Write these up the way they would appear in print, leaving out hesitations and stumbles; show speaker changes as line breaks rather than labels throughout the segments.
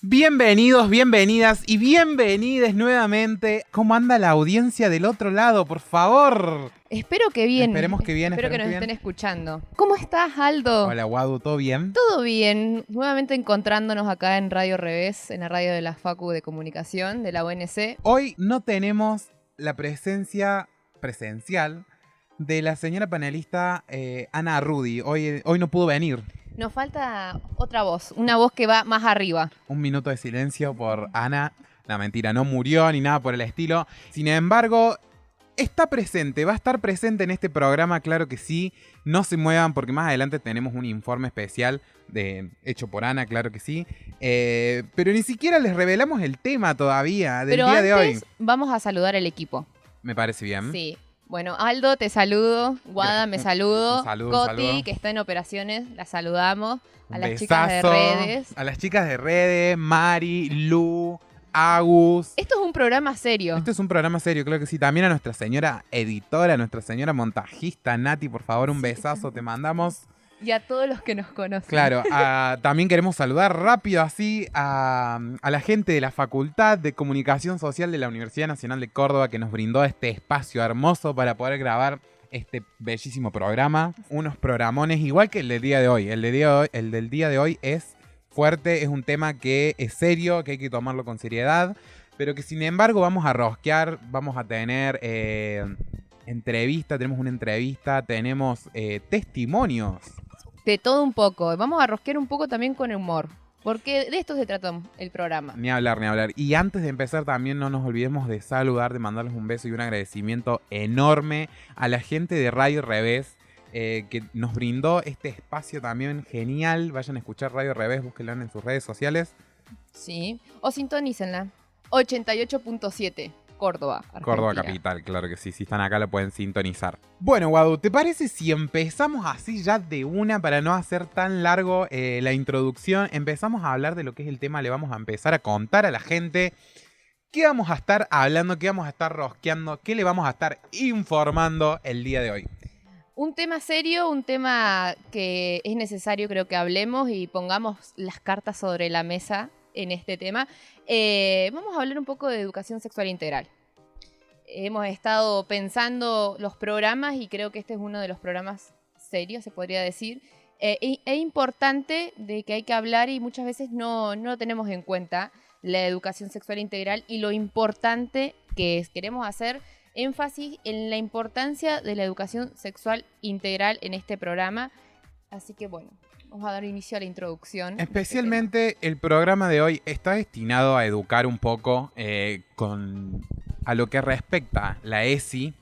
Bienvenidos, bienvenidas y bienvenides nuevamente. ¿Cómo anda la audiencia del otro lado, por favor?
Espero que bien.
Esperemos que bien.
Espero que nos estén escuchando. ¿Cómo estás, Aldo?
Hola, Wadu, ¿todo bien?
Todo bien. Nuevamente encontrándonos acá en Radio Revés, en la radio de la Facu de Comunicación, de la UNC.
Hoy no tenemos la presencia presencial de la señora panelista Ana Rudy. Hoy no pudo venir.
Nos falta otra voz, una voz que va más arriba.
Un minuto de silencio por Ana. No, mentira, no murió ni nada por el estilo. Sin embargo, está presente, va a estar presente en este programa, claro que sí. No se muevan porque más adelante tenemos un informe especial hecho por Ana, claro que sí. Pero ni siquiera les revelamos el tema todavía del día de hoy.
Pero antes vamos a saludar al equipo.
Me parece bien.
Sí. Bueno, Aldo, te saludo. Guada, me saludo. Coti, que está en operaciones, la saludamos. A las chicas de redes.
A las chicas de redes, Mari, Lu, Agus.
Esto es un programa serio.
Esto es un programa serio, claro que sí. También a nuestra señora editora, a nuestra señora montajista, Nati, por favor, un besazo, te mandamos.
Y a todos los que nos conocen.
Claro, también queremos saludar rápido así a la gente de la Facultad de Comunicación Social de la Universidad Nacional de Córdoba que nos brindó este espacio hermoso para poder grabar este bellísimo programa. Unos programones igual que el del día de hoy. El del día de hoy es fuerte, es un tema que es serio, que hay que tomarlo con seriedad, pero que sin embargo vamos a rosquear, vamos a tener entrevista, tenemos una entrevista, tenemos testimonios.
De todo un poco. Vamos a rosquear un poco también con humor. Porque de esto se trata el programa.
Ni hablar, ni hablar. Y antes de empezar también no nos olvidemos de saludar, de mandarles un beso y un agradecimiento enorme a la gente de Radio Revés que nos brindó este espacio también genial. Vayan a escuchar Radio Revés, búsquenla en sus redes sociales.
Sí, o sintonícenla. 88.7. Córdoba, Argentina.
Córdoba capital, claro que sí. Si están acá lo pueden sintonizar. Bueno, Wadu, ¿te parece si empezamos así ya de una para no hacer tan largo la introducción? Empezamos a hablar de lo que es el tema, le vamos a empezar a contar a la gente qué vamos a estar hablando, qué vamos a estar rosqueando, qué le vamos a estar informando el día de hoy.
Un tema serio, un tema que es necesario creo que hablemos y pongamos las cartas sobre la mesa en este tema. Vamos a hablar un poco de educación sexual integral. Hemos estado pensando los programas y creo que este es uno de los programas serios, se podría decir. Es importante de que hay que hablar y muchas veces no lo tenemos en cuenta la educación sexual integral y lo importante que es. Queremos hacer énfasis en la importancia de la educación sexual integral en este programa. Así que bueno, vamos a dar inicio a la introducción.
Especialmente el programa de hoy está destinado a educar un poco a lo que respecta la ESI.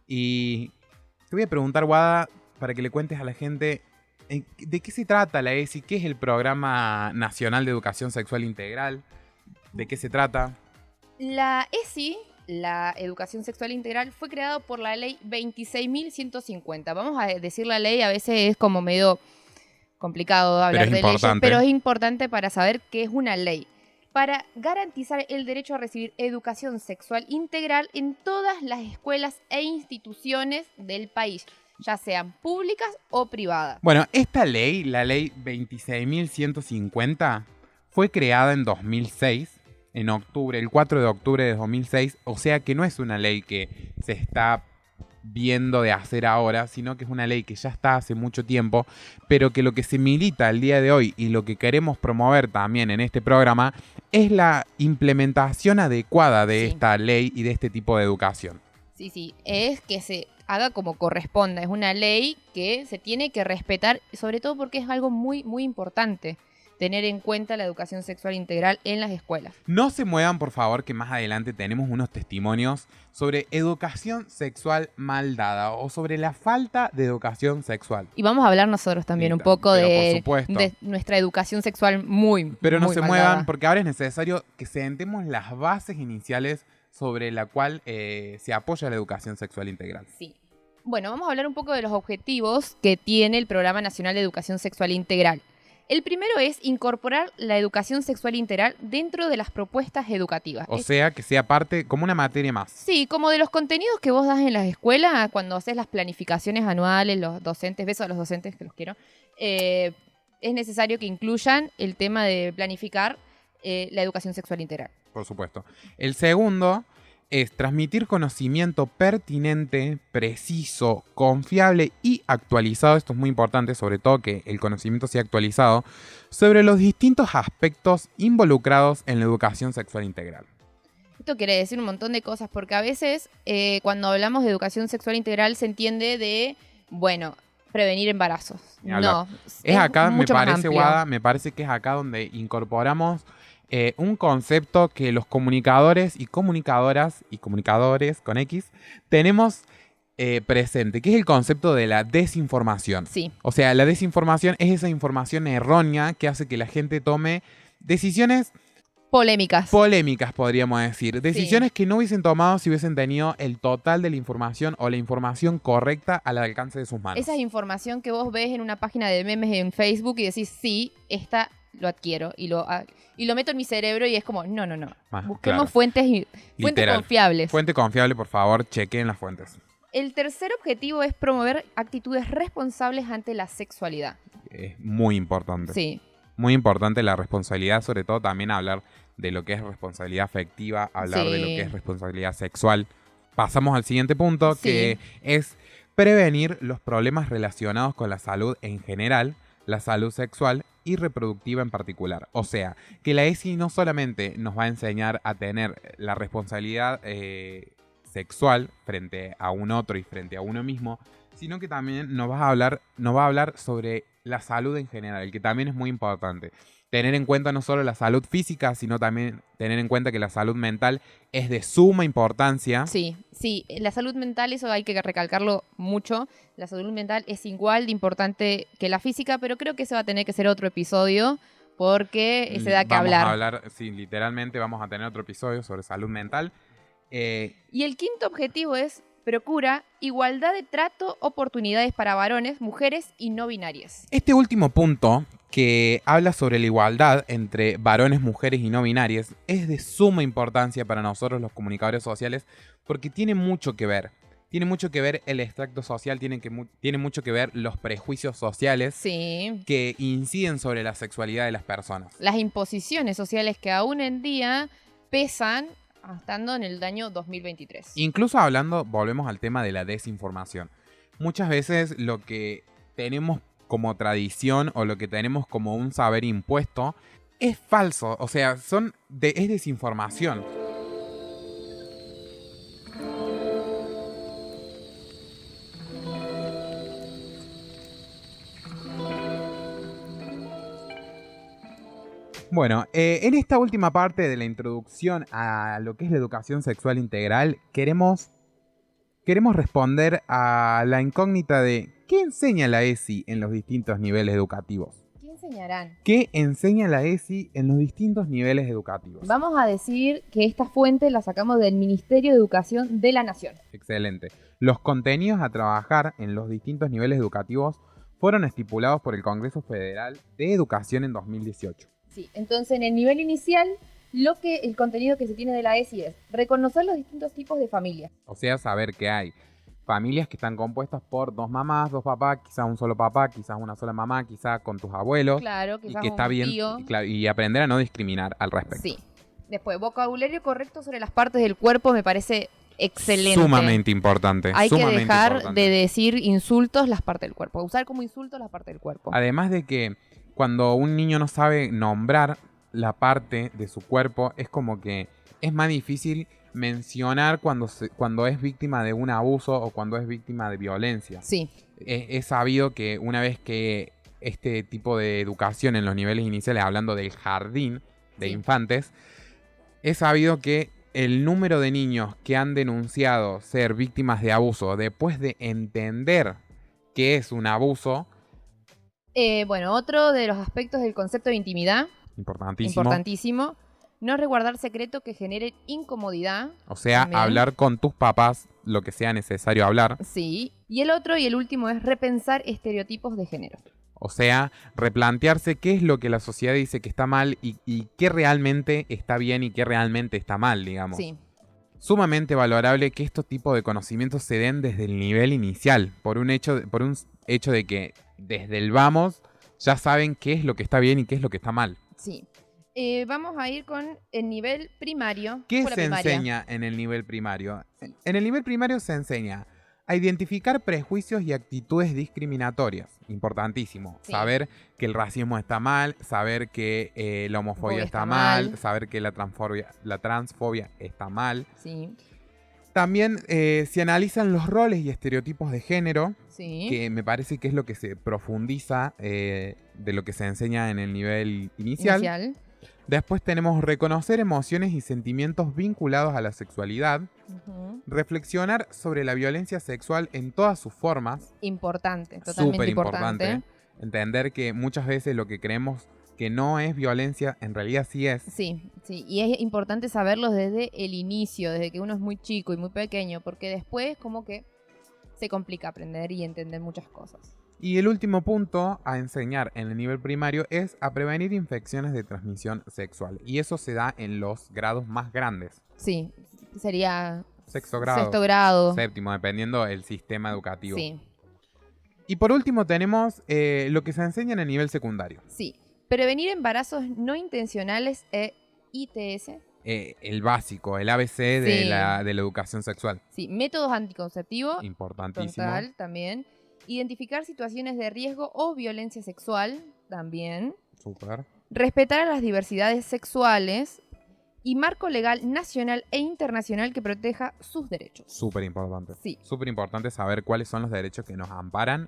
Y te voy a preguntar, Wada, para que le cuentes a la gente de qué se trata la ESI, qué es el Programa Nacional de Educación Sexual Integral, de qué se trata.
La ESI, la Educación Sexual Integral, fue creado por la ley 26.150. Vamos a decir la ley, a veces es como medio complicado hablar de leyes, pero es importante para saber qué es una ley. Para garantizar el derecho a recibir educación sexual integral en todas las escuelas e instituciones del país, ya sean públicas o privadas.
Bueno, esta ley, la ley 26.150, fue creada en 2006, en octubre, el 4 de octubre de 2006, o sea que no es una ley que se está viendo de hacer ahora, sino que es una ley que ya está hace mucho tiempo, pero que lo que se milita el día de hoy y lo que queremos promover también en este programa es la implementación adecuada de esta ley y de este tipo de educación.
Sí, es que se haga como corresponda, es una ley que se tiene que respetar, sobre todo porque es algo muy, muy importante. Tener en cuenta la educación sexual integral en las escuelas.
No se muevan, por favor, que más adelante tenemos unos testimonios sobre educación sexual mal dada o sobre la falta de educación sexual.
Y vamos a hablar nosotros también un poco de nuestra educación sexual
Pero no
muy
se
mal
muevan
dada.
Porque ahora es necesario que sentemos las bases iniciales sobre la cual se apoya la educación sexual integral.
Sí. Bueno, vamos a hablar un poco de los objetivos que tiene el Programa Nacional de Educación Sexual Integral. El primero es incorporar la educación sexual integral dentro de las propuestas educativas.
O sea, que sea parte como una materia más.
Sí, como de los contenidos que vos das en las escuelas, cuando haces las planificaciones anuales, los docentes, besos a los docentes que los quiero, es necesario que incluyan el tema de planificar la educación sexual integral.
Por supuesto. El segundo es transmitir conocimiento pertinente, preciso, confiable y actualizado. Esto es muy importante, sobre todo que el conocimiento sea actualizado sobre los distintos aspectos involucrados en la educación sexual integral.
Esto quiere decir un montón de cosas, porque a veces cuando hablamos de educación sexual integral se entiende de, bueno, prevenir embarazos. No,
es acá, me
mucho más
parece,
amplio.
Guada, me parece que es acá donde incorporamos un concepto que los comunicadores y comunicadoras y comunicadores con X tenemos presente, que es el concepto de la desinformación.
Sí.
O sea, la desinformación es esa información errónea que hace que la gente tome decisiones
Polémicas.
polémicas, podríamos decir. Decisiones que no hubiesen tomado si hubiesen tenido el total de la información o la información correcta al alcance de sus manos.
Esa es información que vos ves en una página de memes en Facebook y decís, sí, esta lo adquiero y lo meto en mi cerebro y es como, no. Busquemos
claro.
fuentes
Literal.
confiables.
Fuente confiable, por favor, chequen las fuentes.
El tercer objetivo es promover actitudes responsables ante la sexualidad.
Es muy importante.
Sí.
Muy importante la responsabilidad, sobre todo también hablar de lo que es responsabilidad afectiva, hablar de lo que es responsabilidad sexual. Pasamos al siguiente punto, que es prevenir los problemas relacionados con la salud en general, la salud sexual y reproductiva en particular. O sea, que la ESI no solamente nos va a enseñar a tener la responsabilidad sexual frente a un otro y frente a uno mismo, sino que también nos va a hablar sobre la salud en general, que también es muy importante. Tener en cuenta no solo la salud física, sino también tener en cuenta que la salud mental es de suma importancia.
Sí, la salud mental, eso hay que recalcarlo mucho. La salud mental es igual de importante que la física, pero creo que ese va a tener que ser otro episodio porque se da que hablar.
Sí, literalmente vamos a tener otro episodio sobre salud mental.
Y el quinto objetivo es procura igualdad de trato, oportunidades para varones, mujeres y no binarias.
Este último punto, que habla sobre la igualdad entre varones, mujeres y no binarias, es de suma importancia para nosotros los comunicadores sociales porque tiene mucho que ver. Tiene mucho que ver el extracto social, tiene mucho que ver los prejuicios sociales que inciden sobre la sexualidad de las personas.
Las imposiciones sociales que aún en día pesan estando en el año 2023.
Incluso hablando, volvemos al tema de la desinformación. Muchas veces lo que tenemos como tradición o lo que tenemos como un saber impuesto es falso, o sea, es desinformación. Bueno, en esta última parte de la introducción a lo que es la educación sexual integral, queremos responder a la incógnita de ¿qué enseña la ESI en los distintos niveles educativos?
¿Qué enseñarán?
¿Qué enseña la ESI en los distintos niveles educativos?
Vamos a decir que esta fuente la sacamos del Ministerio de Educación de la Nación.
Excelente. Los contenidos a trabajar en los distintos niveles educativos fueron estipulados por el Congreso Federal de Educación en 2018.
Sí, entonces en el nivel inicial, el contenido que se tiene de la ESI es reconocer los distintos tipos de familias.
O sea, saber que hay familias que están compuestas por 2 mamás, 2 papás, quizás un solo papá, quizás una sola mamá, quizás con tus abuelos.
Claro,
y
quizás
que está bien
tío.
y aprender a no discriminar al respecto.
Sí. Después, vocabulario correcto sobre las partes del cuerpo me parece excelente.
Sumamente importante.
Hay que dejar de decir insultos las partes del cuerpo, usar como insultos las partes del cuerpo.
Además de que cuando un niño no sabe nombrar la parte de su cuerpo, es como que es más difícil mencionar cuando es víctima de un abuso o cuando es víctima de violencia.
Sí.
Es sabido que una vez que este tipo de educación en los niveles iniciales, hablando del jardín de infantes, es sabido que el número de niños que han denunciado ser víctimas de abuso después de entender qué es un abuso.
Otro de los aspectos del concepto de intimidad. Importantísimo. No resguardar secreto que genere incomodidad.
O sea, también hablar con tus papás lo que sea necesario hablar.
Sí. Y el último es repensar estereotipos de género.
O sea, replantearse qué es lo que la sociedad dice que está mal y qué realmente está bien y qué realmente está mal, digamos.
Sí.
Sumamente valorable que estos tipos de conocimientos se den desde el nivel inicial, por un hecho de que desde el vamos ya saben qué es lo que está bien y qué es lo que está mal.
Sí. Vamos a ir con el nivel primario.
¿Qué
Escuela
se
primaria.
enseña en el nivel primario? En el nivel primario se enseña a identificar prejuicios y actitudes discriminatorias. Importantísimo.
Sí.
Saber que el racismo está mal, saber que la homofobia
Homofobia
está
está
mal,
mal.
saber que la transfobia está mal.
Sí,
También se analizan los roles y estereotipos de género,
sí.
que me parece que es lo que se profundiza de lo que se enseña en el nivel inicial. Después tenemos reconocer emociones y sentimientos vinculados a la sexualidad,
Ujú.
reflexionar sobre la violencia sexual en todas sus formas,
Importante, totalmente
súper
importante.
importante, entender que muchas veces lo que creemos que no es violencia, en realidad sí es.
Sí, sí, y es importante saberlo desde el inicio, desde que uno es muy chico y muy pequeño, porque después como que se complica aprender y entender muchas cosas.
Y el último punto a enseñar en el nivel primario es a prevenir infecciones de transmisión sexual. Y eso se da en los grados más grandes.
Sí, sería
Sexto grado,
sexto grado.
séptimo, dependiendo del sistema educativo.
Sí,
Y por último tenemos lo que se enseña en el nivel secundario.
sí. Prevenir embarazos no intencionales e ITS.
El básico, el ABC de
Sí.
la educación sexual.
Sí, métodos anticonceptivos.
Importantísimo.
Total, también. Identificar situaciones de riesgo o violencia sexual, también.
Súper.
Respetar a las diversidades sexuales y marco legal nacional e internacional que proteja sus derechos.
Súper importante.
Sí.
Súper importante saber cuáles son los derechos que nos amparan.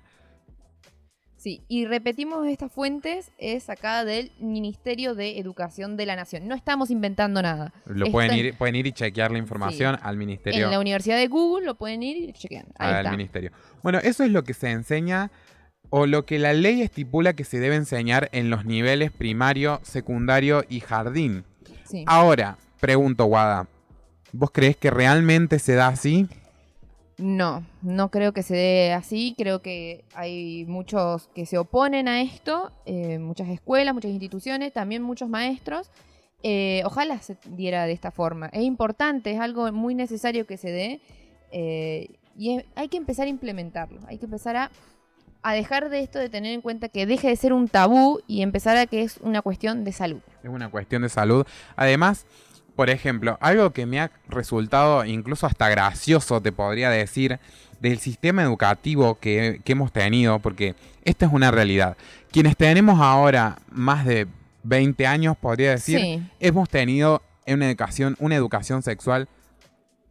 Sí, y repetimos estas fuentes, es sacada del Ministerio de Educación de la Nación. No estamos inventando nada.
Lo
Está
pueden ir y chequear la información al ministerio.
en la Universidad de Google lo pueden ir y chequean. Ahí
Al
está.
ministerio. Bueno, eso es lo que se enseña o lo que la ley estipula que se debe enseñar en los niveles primario, secundario y jardín.
Sí.
Ahora, pregunto, Guada, ¿vos creés que realmente se da así?
No, no creo que se dé así. Creo que hay muchos que se oponen a esto, muchas escuelas, muchas instituciones, también muchos maestros. Ojalá se diera de esta forma. Es importante, es algo muy necesario que se dé hay que empezar a implementarlo. Hay que empezar a dejar de esto de tener en cuenta que deje de ser un tabú y empezar a que es una cuestión de salud.
Es una cuestión de salud. Además, por ejemplo, algo que me ha resultado incluso hasta gracioso, te podría decir, del sistema educativo que hemos tenido, porque esta es una realidad. Quienes tenemos ahora más de 20 años, podría decir,
Sí.
hemos tenido una educación sexual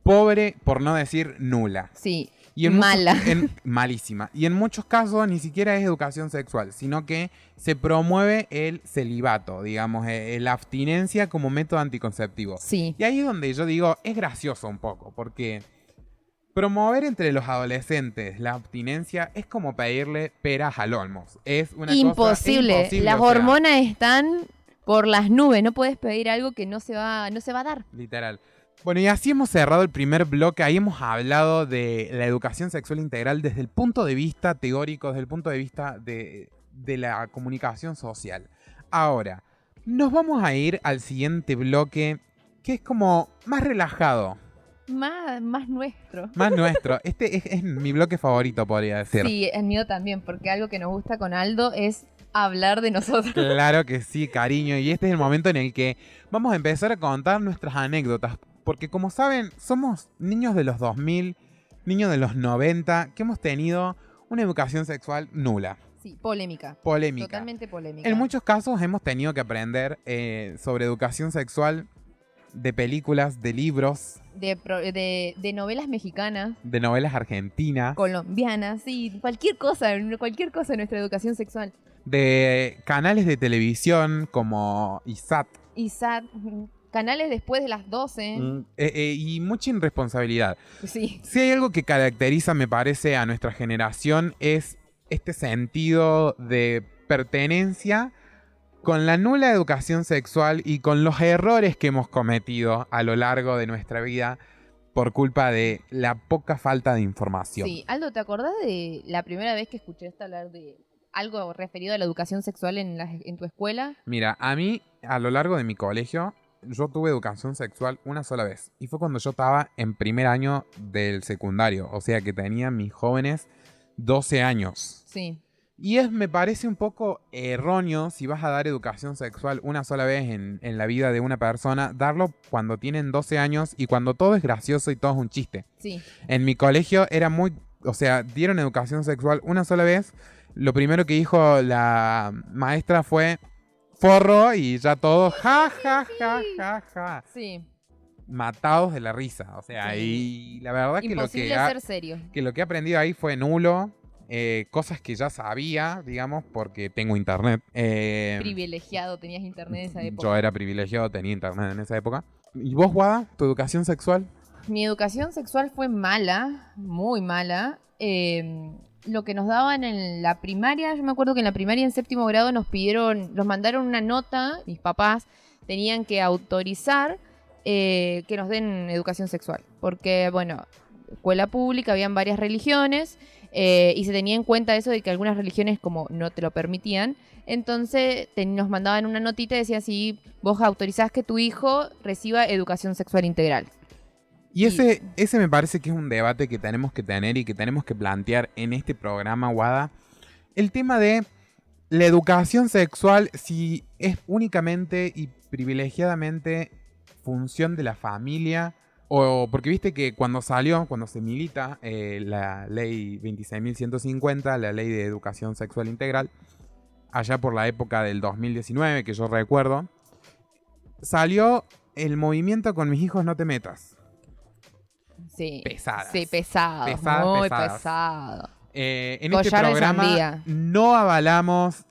pobre, por no decir nula.
Sí,
Y
mala.
Malísima. Y en muchos casos ni siquiera es educación sexual, sino que se promueve el celibato, digamos, la abstinencia como método anticonceptivo.
Sí.
Y ahí es donde yo digo, es gracioso un poco, porque promover entre los adolescentes la abstinencia es como pedirle peras al olmo. Es una
Imposible.
cosa imposible.
Las
o sea,
hormonas están por las nubes. No puedes pedir algo que no se va a dar.
literal. Bueno, y así hemos cerrado el primer bloque. Ahí hemos hablado de la educación sexual integral desde el punto de vista teórico, desde el punto de vista de la comunicación social. Ahora, nos vamos a ir al siguiente bloque, que es como más relajado,
Más nuestro.
más nuestro. Este es mi bloque favorito, podría decir.
Sí, el mío también, porque algo que nos gusta con Aldo es hablar de nosotros.
Claro que sí, cariño. Y este es el momento en el que vamos a empezar a contar nuestras anécdotas. Porque como saben, somos niños de los 2000, niños de los 90, que hemos tenido una educación sexual nula,
Sí, polémica.
polémica.
Totalmente polémica.
En muchos casos hemos tenido que aprender sobre educación sexual de películas, de libros,
De novelas mexicanas,
de novelas argentinas,
colombianas, sí, cualquier cosa en nuestra educación sexual.
de canales de televisión como ISAT.
Canales después de las 12.
Y mucha irresponsabilidad.
Sí.
Si hay algo que caracteriza, me parece, a nuestra generación es este sentido de pertenencia con la nula educación sexual y con los errores que hemos cometido a lo largo de nuestra vida por culpa de la poca falta de información.
Sí. Aldo, ¿te acordás de la primera vez que escuchaste hablar de algo referido a la educación sexual en tu escuela?
Mira, a mí, a lo largo de mi colegio, yo tuve educación sexual una sola vez. Y fue cuando yo estaba en primer año del secundario. O sea que tenía mis jóvenes 12 años.
Sí.
Y me parece un poco erróneo si vas a dar educación sexual una sola vez en la vida de una persona, darlo cuando tienen 12 años y cuando todo es gracioso y todo es un chiste.
Sí.
En mi colegio era muy, o sea, dieron educación sexual una sola vez. Lo primero que dijo la maestra fue forro y ya todos ja, ja, ja, ja, ja.
Sí.
Matados de la risa. O sea,
Sí.
y la verdad
Imposible ser serio.
que lo que he aprendido ahí fue nulo. Cosas que ya sabía, digamos, porque tengo internet.
Privilegiado, tenías internet en esa época.
Yo era privilegiado, tenía internet en esa época. ¿Y vos, Guada, tu educación sexual?
Mi educación sexual fue mala, muy mala. Lo que nos daban en la primaria, yo me acuerdo que en la primaria en séptimo grado nos mandaron una nota, mis papás tenían que autorizar que nos den educación sexual. Porque, bueno, escuela pública, habían varias religiones y se tenía en cuenta eso de que algunas religiones como no te lo permitían. Entonces nos mandaban una notita y decía si vos autorizás que tu hijo reciba educación sexual integral.
Y ese me parece que es un debate que tenemos que tener y que tenemos que plantear en este programa, Guada. El tema de la educación sexual, si es únicamente y privilegiadamente función de la familia, o porque viste que cuando se milita la ley 26.150, la ley de educación sexual integral, allá por la época del 2019, que yo recuerdo, salió el movimiento Con mis hijos no te metas.
Sí.
Pesadas.
Sí, pesado.
Pesadas,
Muy
pesadas.
pesado.
En
Collar
este
de
programa
sandía.
no avalamos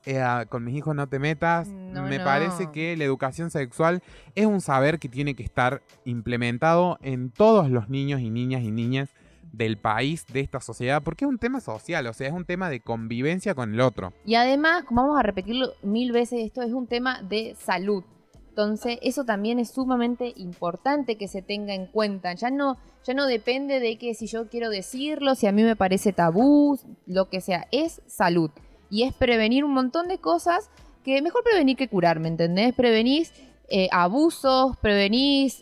Con mis hijos no te metas.
No,
Me
no.
parece que la educación sexual es un saber que tiene que estar implementado en todos los niños y niñas del país, de esta sociedad, porque es un tema social, o sea, es un tema de convivencia con el otro.
Y además, como vamos a repetirlo 1000 veces, esto es un tema de salud. Entonces, eso también es sumamente importante que se tenga en cuenta. Ya no depende de que si yo quiero decirlo, si a mí me parece tabú, lo que sea. Es salud. Y es prevenir un montón de cosas que mejor prevenir que curar, ¿me entendés? Prevenís abusos,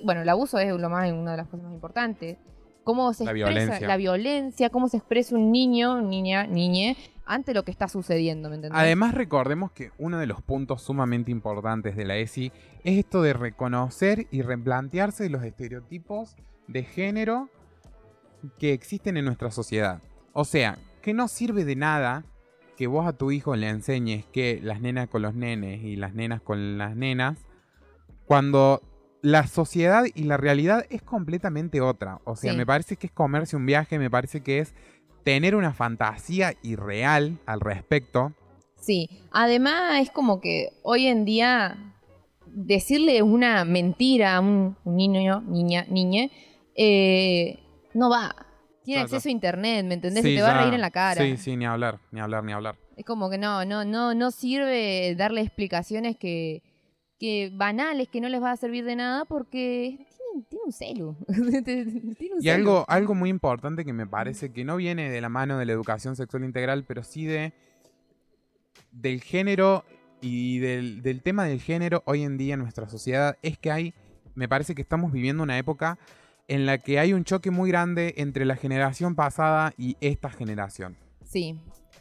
bueno, el abuso es una de las cosas más importantes. Cómo se expresa la violencia, cómo se expresa un niño, niñe, ante lo que está sucediendo, ¿me entendés?
Además, recordemos que uno de los puntos sumamente importantes de la ESI es esto de reconocer y replantearse los estereotipos de género que existen en nuestra sociedad. O sea, que no sirve de nada que vos a tu hijo le enseñes que las nenas con los nenes y las nenas con las nenas, cuando la sociedad y la realidad es completamente otra. O sea,
Sí.
Me parece que es comerse un viaje, me parece que es tener una fantasía irreal al respecto.
Sí, además es como que hoy en día decirle una mentira a un niño, niñe, no va. Tiene
Claro.
acceso a internet, ¿me entendés?
Sí,
Se te va a
ya.
reír en la cara.
Sí, ni hablar.
Es como que no sirve darle explicaciones que banales, que no les va a servir de nada porque tiene un celu. Tiene un
Y
celu.
algo muy importante que me parece que no viene de la mano de la educación sexual integral, pero sí del género y del tema del género hoy en día en nuestra sociedad, es que me parece que estamos viviendo una época en la que hay un choque muy grande entre la generación pasada y esta generación.
Sí,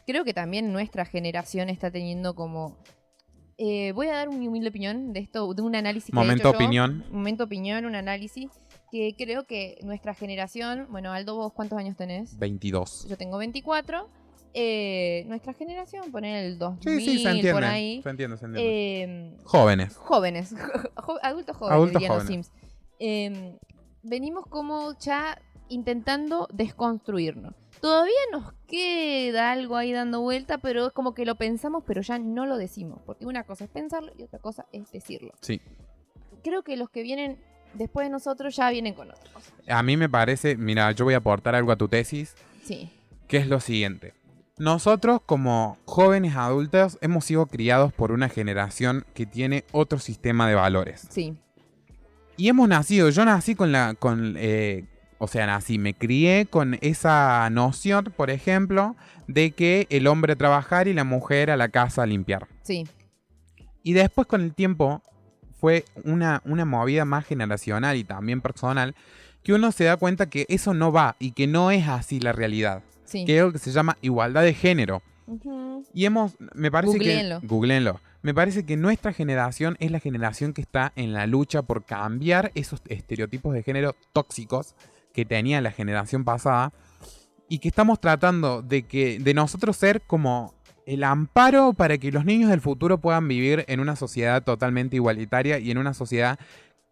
creo que también nuestra generación está teniendo como... voy a dar mi humilde opinión de esto, de un análisis que
Momento
he hecho yo.
opinión.
Momento opinión, un análisis que creo que nuestra generación... Bueno, Aldo, ¿vos cuántos años tenés?
22.
Yo tengo 24. Nuestra generación, poner el 2000,
Sí, se entiende.
por ahí.
Se entiende.
Jóvenes, adultos jóvenes,
Adultos
dirían los
jóvenes.
Sims. Venimos como ya intentando desconstruirnos. Todavía nos queda algo ahí dando vuelta, pero es como que lo pensamos, pero ya no lo decimos. Porque una cosa es pensarlo y otra cosa es decirlo.
Sí.
Creo que los que vienen después de nosotros ya vienen con otra cosa.
A mí me parece, mira, yo voy a aportar algo a tu tesis,
Sí,
que es lo siguiente. Nosotros como jóvenes adultos hemos sido criados por una generación que tiene otro sistema de valores.
sí,
Y hemos nacido, yo nací me crié con esa noción, por ejemplo, de que el hombre a trabajar y la mujer a la casa a limpiar.
sí,
Y después con el tiempo fue una movida más generacional y también personal, que uno se da cuenta que eso no va y que no es así la realidad.
sí.
Que es lo que se llama igualdad de género.
Ujú.
Y me parece
Googleenlo.
Googleenlo. Me parece que nuestra generación es la generación que está en la lucha por cambiar esos estereotipos de género tóxicos que tenía la generación pasada y que estamos tratando de nosotros ser como el amparo para que los niños del futuro puedan vivir en una sociedad totalmente igualitaria y en una sociedad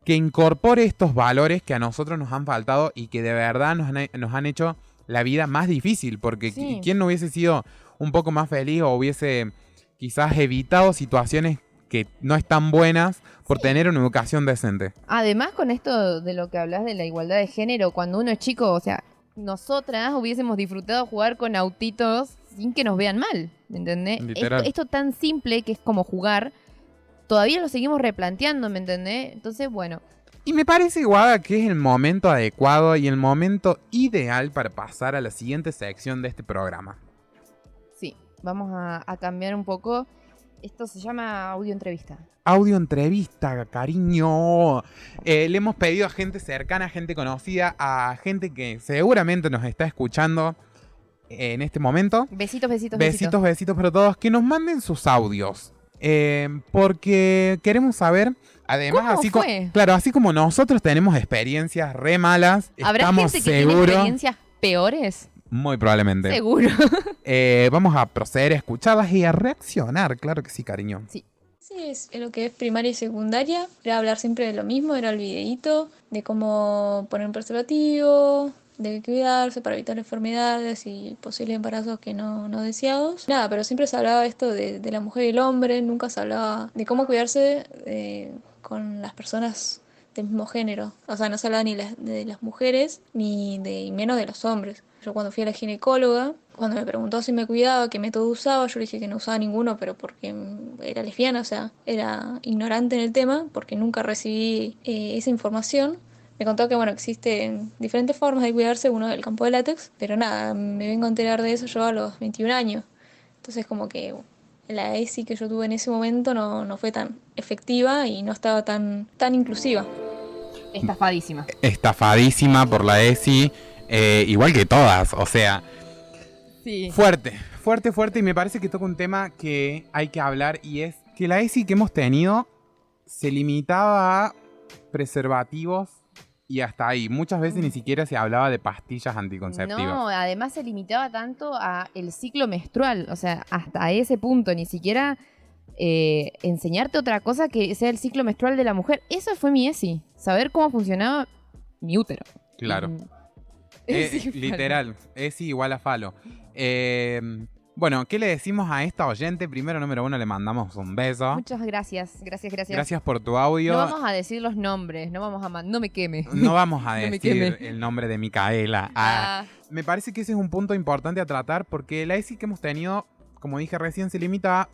que incorpore estos valores que a nosotros nos han faltado y que de verdad nos han hecho la vida más difícil, porque
Sí.
¿quién no hubiese sido un poco más feliz o hubiese quizás evitado situaciones que no están buenas por
Sí.
tener una educación decente?
Además, con esto de lo que hablas de la igualdad de género, cuando uno es chico, o sea, nosotras hubiésemos disfrutado jugar con autitos sin que nos vean mal, ¿me entendés?
Literal.
Esto tan simple que es como jugar, todavía lo seguimos replanteando, ¿me entendés? Entonces, bueno,
Y me parece, Guada, que es el momento adecuado y el momento ideal para pasar a la siguiente sección de este programa.
sí, vamos a cambiar un poco. Esto se llama audio entrevista.
Audio entrevista, cariño. Le hemos pedido a gente cercana, a gente conocida, a gente que seguramente nos está escuchando en este momento.
Besitos, besitos,
Besitos, besitos para todos. Que nos manden sus audios. Porque queremos saber, además,
¿Cómo
así
fue?
claro, así como nosotros tenemos experiencias re malas,
¿Habrá
estamos
gente que tiene
seguros,
experiencias peores?
muy probablemente.
Seguro.
Vamos a proceder a escucharlas y a reaccionar, claro que sí, cariño.
Sí.
Sí, es en lo que es primaria y secundaria. Era hablar siempre de lo mismo, era el videíto, de cómo poner un preservativo, de cuidarse para evitar enfermedades y posibles embarazos que no deseados. Nada, pero siempre se hablaba esto de la mujer y el hombre, nunca se hablaba de cómo cuidarse con las personas del mismo género. O sea, no se hablaba ni de las mujeres ni menos de los hombres. Yo cuando fui a la ginecóloga, cuando me preguntó si me cuidaba, qué método usaba, yo le dije que no usaba ninguno, pero porque era lesbiana, o sea, era ignorante en el tema, porque nunca recibí esa información. Me contó que, bueno, existen diferentes formas de cuidarse, uno del campo de látex, pero nada, me vengo a enterar de eso yo a los 21 años. Entonces como que la ESI que yo tuve en ese momento no fue tan efectiva y no estaba tan inclusiva.
Estafadísima.
Estafadísima por la ESI, igual que todas, o sea,
Sí.
fuerte, fuerte, fuerte, y me parece que toca un tema que hay que hablar y es que la ESI que hemos tenido se limitaba a preservativos y hasta ahí. Muchas veces ni siquiera se hablaba de pastillas anticonceptivas.
No, además se limitaba tanto a el ciclo menstrual, o sea, hasta ese punto, ni siquiera enseñarte otra cosa que sea el ciclo menstrual de la mujer. Eso fue mi ESI, saber cómo funcionaba mi útero.
Claro.
Mm. Sí,
Literal, ESI igual a falo. Bueno, ¿qué le decimos a esta oyente? Primero, número uno, le mandamos un beso.
Muchas gracias, gracias.
Gracias por tu audio.
No vamos a decir los nombres, no vamos a no me queme.
No vamos a
No me
decir
queme.
el nombre de Micaela.
Ah,
Me parece que ese es un punto importante a tratar porque la ESI que hemos tenido, como dije recién, se limita a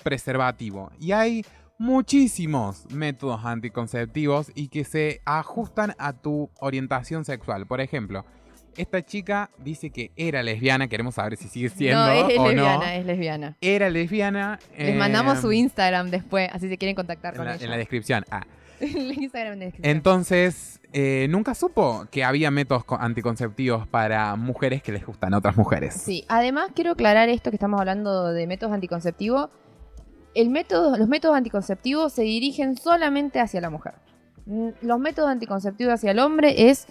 preservativo. Y hay muchísimos métodos anticonceptivos y que se ajustan a tu orientación sexual. Por ejemplo, esta chica dice que era lesbiana, queremos saber si sigue siendo
no, es
o
lesbiana,
no.
es lesbiana.
Era lesbiana.
Les mandamos su Instagram después, así se quieren contactar con
en
ella.
la descripción.
El Instagram en la descripción.
Entonces, nunca supo que había métodos anticonceptivos para mujeres que les gustan otras mujeres.
Sí, además quiero aclarar esto que estamos hablando de métodos anticonceptivos. Los métodos anticonceptivos se dirigen solamente hacia la mujer. Los métodos anticonceptivos hacia el hombre es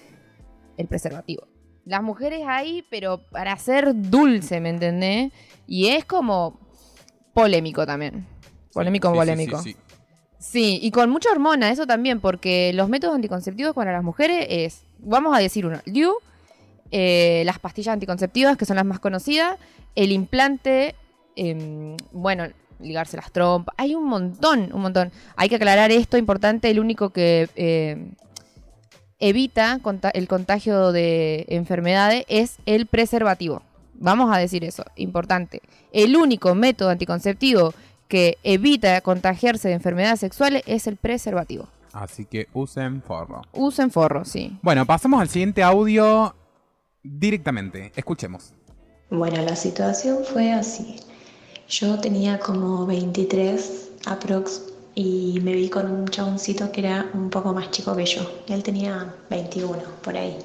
el preservativo. Las mujeres ahí, pero para ser dulce, ¿me entendés? Y es como polémico también. Polémico,
Sí,
polémico.
sí.
Sí, y con mucha hormona, eso también, porque los métodos anticonceptivos para las mujeres es, vamos a decir uno, DIU, las pastillas anticonceptivas, que son las más conocidas, el implante, bueno, ligarse las trompas, hay un montón, un montón. Hay que aclarar esto, importante, el único que evita el contagio de enfermedades es el preservativo. Vamos a decir eso, importante. El único método anticonceptivo que evita contagiarse de enfermedades sexuales es el preservativo.
Así que usen forro.
Usen forro, sí.
Bueno, pasamos al siguiente audio directamente. Escuchemos.
Bueno, la situación fue así. Yo tenía como 23 aprox y me vi con un chaboncito que era un poco más chico que yo. Él tenía 21 por ahí.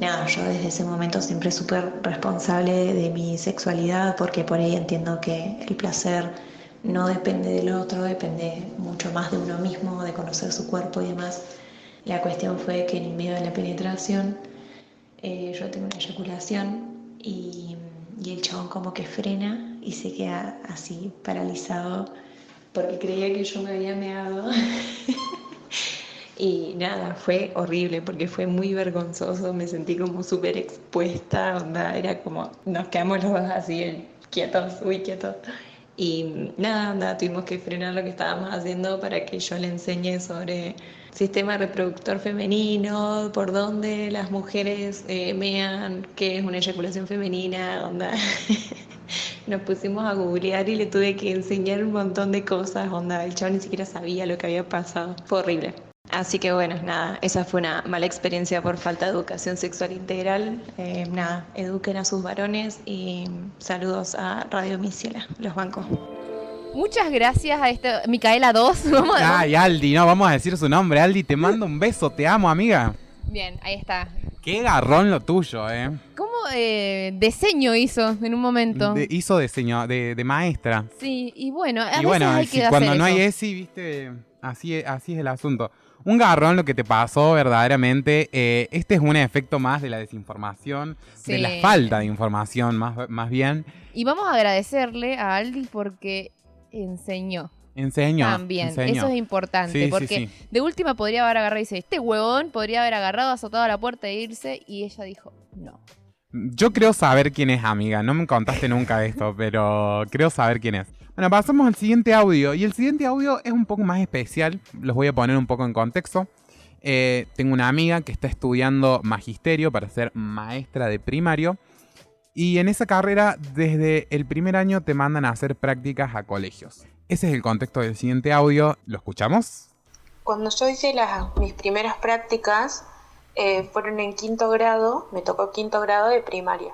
nada, yo desde ese momento siempre súper responsable de mi sexualidad porque por ahí entiendo que el placer no depende del otro, depende mucho más de uno mismo, de conocer su cuerpo y demás. La cuestión fue que en medio de la penetración yo tengo una eyaculación y el chabón como que frena y se queda así paralizado porque creía que yo me había meado. Y nada, fue horrible porque fue muy vergonzoso, me sentí como súper expuesta, onda, era como, nos quedamos los dos así, quietos, muy quietos. Y nada, onda, tuvimos que frenar lo que estábamos haciendo para que yo le enseñe sobre sistema reproductor femenino, por dónde las mujeres mean, qué es una eyaculación femenina, onda. Nos pusimos a googlear y le tuve que enseñar un montón de cosas, onda, el chavo ni siquiera sabía lo que había pasado, fue horrible. Así que bueno, nada, esa fue una mala experiencia por falta de educación sexual integral. Nada, eduquen a sus varones y saludos a Radio Misiela, los bancos.
Muchas gracias a Micaela 2.
Ay, Aldi, no, vamos a decir su nombre. Aldi, te mando un beso, te amo, amiga.
Bien, ahí está.
Qué garrón lo tuyo,
¿Cómo diseño hizo en un momento?
Hizo diseño de maestra.
Sí, y bueno, a
Y
veces
bueno,
hay que
cuando
hacer
no
eso.
hay ESI, viste, así es el asunto. Un garrón lo que te pasó verdaderamente. Este es un efecto más de la desinformación,
Sí.
de la falta de información más bien.
Y vamos a agradecerle a Aldi porque enseñó.
Enseñó.
También,
enseñó.
eso es importante,
Sí, sí,
porque
sí.
de última podría haber agarrado y dice, este huevón podría haber agarrado, azotado a la puerta e irse, y ella dijo, no.
Yo creo saber quién es, amiga. No me contaste nunca esto, pero creo saber quién es. Bueno, pasamos al siguiente audio. Y el siguiente audio es un poco más especial. Los voy a poner un poco en contexto. Tengo una amiga que está estudiando magisterio para ser maestra de primario. Y en esa carrera, desde el primer año te mandan a hacer prácticas a colegios. Ese es el contexto del siguiente audio. ¿Lo escuchamos?
Cuando yo hice mis primeras prácticas, fueron en quinto grado, me tocó quinto grado de primaria.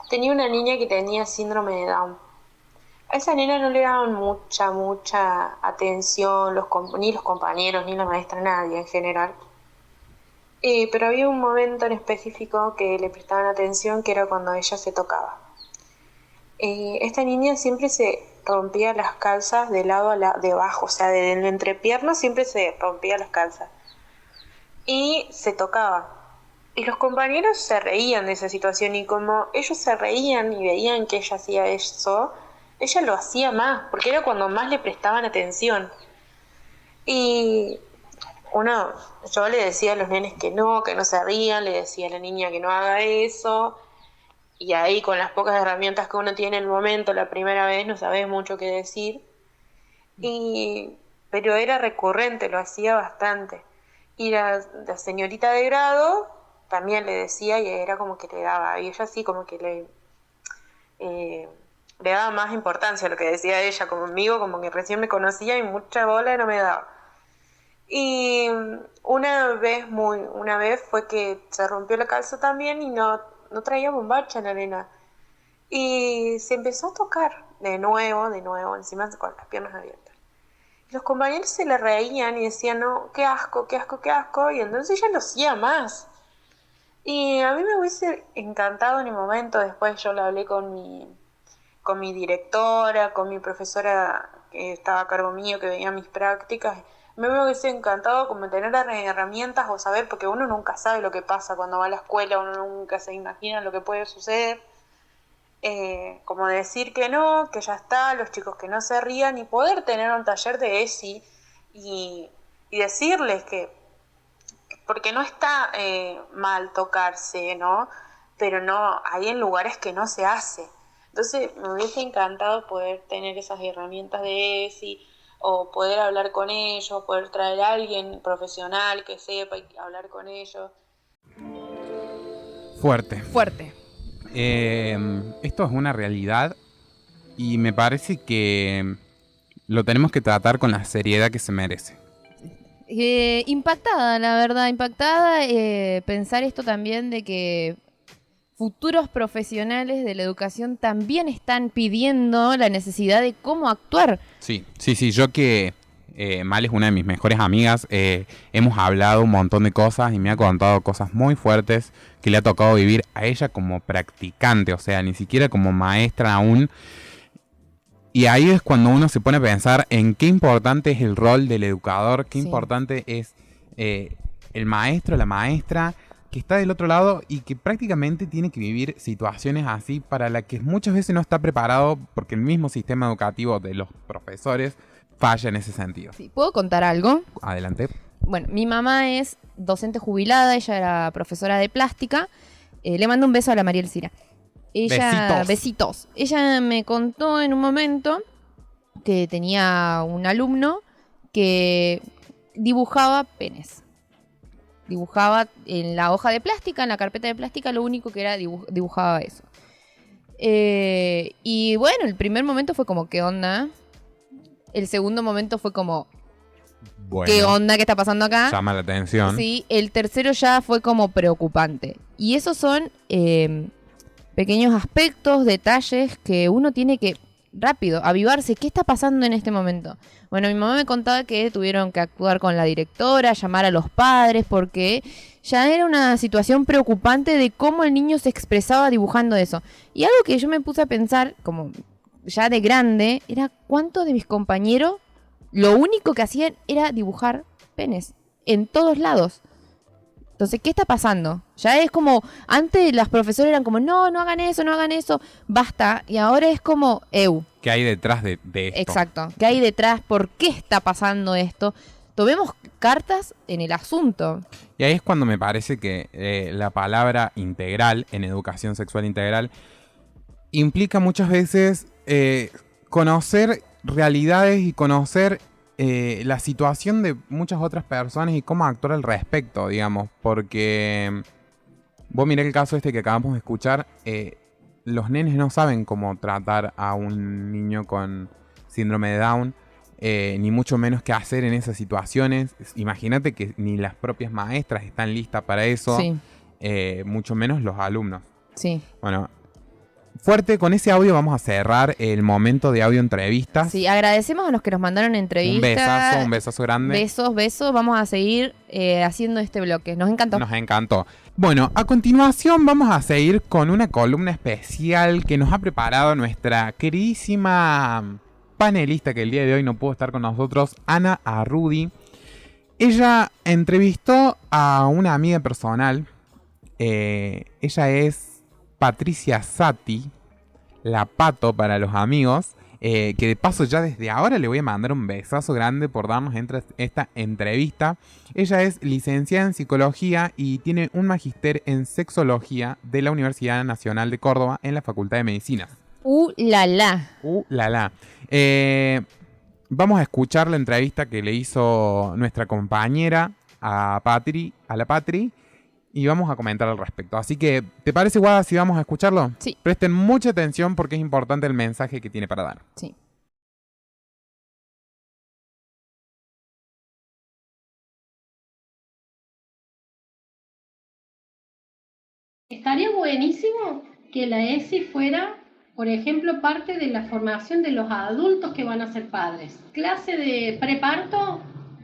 Tenía una niña que tenía síndrome de Down. A esa nena no le daban mucha atención ni los compañeros, ni la maestra, nadie en general. Pero había un momento en específico que le prestaban atención, que era cuando ella se tocaba. Esta niña siempre se rompía las calzas de lado de abajo, o sea, de la entrepierna siempre se rompía las calzas. Y se tocaba. Y los compañeros se reían de esa situación, y como ellos se reían y veían que ella hacía eso, ella lo hacía más, porque era cuando más le prestaban atención. Y yo le decía a los nenes que no se rían, le decía a la niña que no haga eso, y ahí con las pocas herramientas que uno tiene en el momento, la primera vez no sabés mucho qué decir, pero era recurrente, lo hacía bastante. Y la señorita de grado también le decía, y era como que le daba, y ella sí como que le daba más importancia a lo que decía ella conmigo, como que recién me conocía y mucha bola no me daba. Y una vez fue que se rompió la calza también y no traía bombacha la nena. Y se empezó a tocar de nuevo, encima con las piernas abiertas. Y los compañeros se le reían y decían, no, qué asco, y entonces ella lo hacía más. Y a mí me hubiese encantado en el momento, después yo lo hablé con mi directora, con mi profesora que estaba a cargo mío, que veía mis prácticas. Me hubiese encantado como tener herramientas o saber, porque uno nunca sabe lo que pasa cuando va a la escuela, uno nunca se imagina lo que puede suceder. Como decir que no, que ya está, los chicos que no se rían, y poder tener un taller de ESI y decirles que, porque no está mal tocarse, ¿no? Pero no, hay en lugares que no se hace. Entonces me hubiese encantado poder tener esas herramientas de ESI, o poder hablar con ellos, poder traer a alguien profesional que sepa y hablar con ellos.
Fuerte. Esto es una realidad y me parece que lo tenemos que tratar con la seriedad que se merece.
Impactada, la verdad, pensar esto también de que futuros profesionales de la educación también están pidiendo la necesidad de cómo actuar.
Sí, yo que Mal es una de mis mejores amigas. Hemos hablado un montón de cosas y me ha contado cosas muy fuertes que le ha tocado vivir a ella como practicante, o sea, ni siquiera como maestra aún. Y ahí es cuando uno se pone a pensar en qué importante es el rol del educador, qué importante es el maestro, la maestra, que está del otro lado y que prácticamente tiene que vivir situaciones así para las que muchas veces no está preparado porque el mismo sistema educativo de los profesores falla en ese sentido.
Sí, ¿puedo contar algo?
Adelante.
Bueno, mi mamá es docente jubilada, ella era profesora de plástica. Le mando un beso a la María Elcira. Besitos. Ella me contó en un momento que tenía un alumno que dibujaba penes. Dibujaba en la hoja de plástica, en la carpeta de plástica, lo único que era dibujaba eso. Y bueno, el primer momento fue como, ¿qué onda? El segundo momento fue como,
Bueno,
¿qué onda? ¿Qué está pasando acá?
llama la atención.
Sí, el tercero ya fue como preocupante. Y esos son pequeños aspectos, detalles que uno tiene que rápido avivarse. ¿Qué está pasando en este momento? Bueno, mi mamá me contaba que tuvieron que actuar con la directora, llamar a los padres, porque ya era una situación preocupante de cómo el niño se expresaba dibujando eso. Y algo que yo me puse a pensar, como ya de grande, era cuántos de mis compañeros lo único que hacían era dibujar penes en todos lados. Entonces, ¿qué está pasando? Ya es como, antes las profesoras eran como, no hagan eso, basta. Y ahora es como,
¿Qué hay detrás de esto?
Exacto. ¿Qué hay detrás? ¿Por qué está pasando esto? Tomemos cartas en el asunto.
Y ahí es cuando me parece que la palabra integral, en educación sexual integral, implica muchas veces conocer realidades y conocer la situación de muchas otras personas y cómo actuar al respecto, digamos. Porque vos mirá el caso este que acabamos de escuchar. Los nenes no saben cómo tratar a un niño con síndrome de Down, ni mucho menos qué hacer en esas situaciones. Imagínate que ni las propias maestras están listas para eso,
Sí.
Mucho menos los alumnos.
Sí.
Bueno, fuerte, con ese audio vamos a cerrar el momento de audio entrevistas.
Sí, agradecemos a los que nos mandaron entrevistas.
Un besazo grande.
Besos. Vamos a seguir haciendo este bloque. Nos encantó.
Nos encantó. Bueno, a continuación vamos a seguir con una columna especial que nos ha preparado nuestra queridísima panelista que el día de hoy no pudo estar con nosotros, Ana Arrudi. Ella entrevistó a una amiga personal. Ella es Patricia Sati, la Pato para los amigos. Que de paso ya desde ahora le voy a mandar un besazo grande por darnos esta entrevista. Ella es licenciada en psicología y tiene un magíster en sexología de la Universidad Nacional de Córdoba en la Facultad de Medicina.
La la.
Vamos a escuchar la entrevista que le hizo nuestra compañera a la Patri. Y vamos a comentar al respecto. Así que, ¿te parece, Guada, si vamos a escucharlo?
Sí.
Presten mucha atención porque es importante el mensaje que tiene para dar.
Sí.
Estaría buenísimo que la ESI fuera, por ejemplo, parte de la formación de los adultos que van a ser padres. Clase de preparto,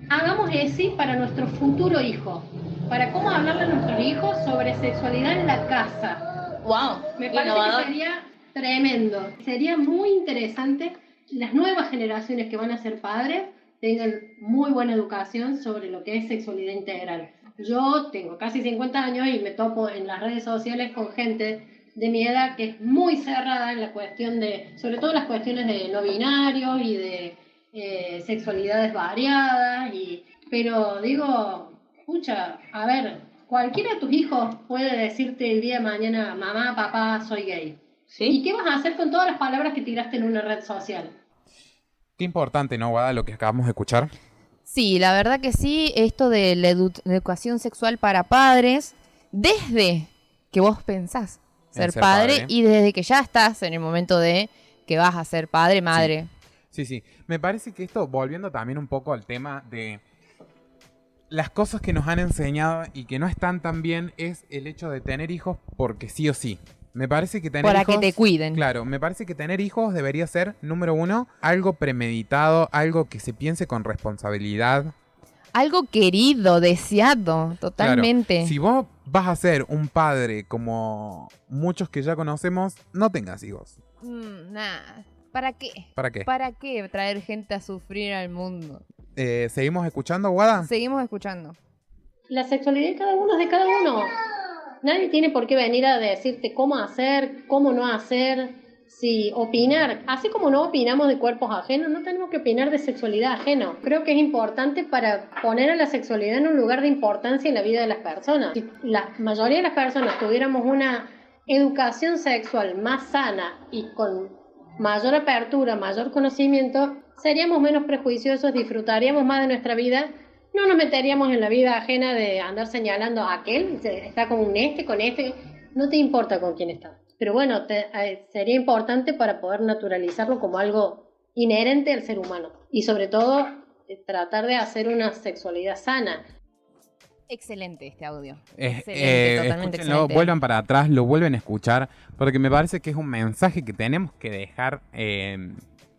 hagamos ESI para nuestro futuro hijo. Para cómo hablarle a nuestros hijos sobre sexualidad en la casa.
¡Wow!
Me parece que sería tremendo. Sería muy interesante las nuevas generaciones que van a ser padres tengan muy buena educación sobre lo que es sexualidad integral. Yo tengo casi 50 años y me topo en las redes sociales con gente de mi edad que es muy cerrada en la cuestión de, sobre todo las cuestiones de no binarios y de sexualidades variadas. Pero digo, escucha, a ver, cualquiera de tus hijos puede decirte el día de mañana, mamá, papá, soy gay.
¿Sí?
¿Y qué vas a hacer con todas las palabras que tiraste en una red social?
Qué importante, ¿no, Guada, lo que acabamos de escuchar?
Sí, la verdad que sí, esto de la educación sexual para padres, desde que vos pensás ser padre y desde que ya estás en el momento de que vas a ser padre, madre.
Sí. Me parece que esto, volviendo también un poco al tema de las cosas que nos han enseñado y que no están tan bien, es el hecho de tener hijos porque sí o sí. Me parece que tener
Para
hijos...
que te cuiden.
Claro, me parece que tener hijos debería ser, número uno, algo premeditado, algo que se piense con responsabilidad.
Algo querido, deseado, totalmente.
Claro, si vos vas a ser un padre como muchos que ya conocemos, no tengas hijos.
Nada. ¿Para qué?
¿Para qué?
¿Para qué traer gente a sufrir al mundo?
¿Seguimos escuchando, Guada?
Seguimos escuchando.
La sexualidad de cada uno es de cada uno. Nadie tiene por qué venir a decirte cómo hacer, cómo no hacer, si opinar. Así como no opinamos de cuerpos ajenos, no tenemos que opinar de sexualidad ajena. Creo que es importante para poner a la sexualidad en un lugar de importancia en la vida de las personas. Si la mayoría de las personas tuviéramos una educación sexual más sana y con mayor apertura, mayor conocimiento, seríamos menos prejuiciosos, disfrutaríamos más de nuestra vida. No nos meteríamos en la vida ajena de andar señalando a aquel, está con este, no te importa con quién está. Pero bueno, sería importante para poder naturalizarlo como algo inherente al ser humano. Y sobre todo, tratar de hacer una sexualidad sana.
Excelente este audio.
Excelente,
Totalmente
escúchenlo,
excelente.
vuelvan para atrás, lo vuelven a escuchar, porque me parece que es un mensaje que tenemos que dejar